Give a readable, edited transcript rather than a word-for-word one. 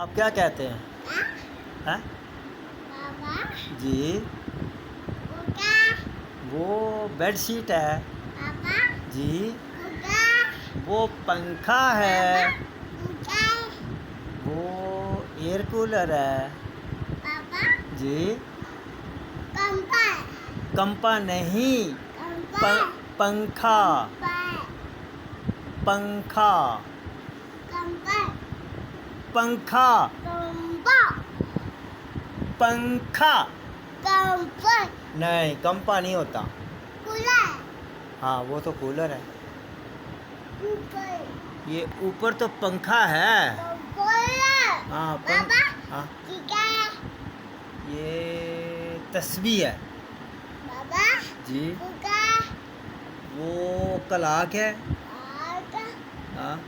आप क्या कहते हैं? हैं? बाबा जी, उठा वो बेडशीट है। बाबा जी, उठा वो पंखा बाबा है। उठा वो एयर कूलर है। बाबा जी, कंपा कंपा नहीं, कंपा पंखा, पंखा, कंपा पंखा, कंपा पंखा। कंपा नहीं, कंपा नहीं होता। कूलर हाँ, वो तो कूलर है। ऊपर ये ऊपर तो पंखा है। कूलर हाँ, बाबा हाँ, ठीक है ये तस्बीह है। बाबा जी, उठा वो कलाक है। आटा हाँ।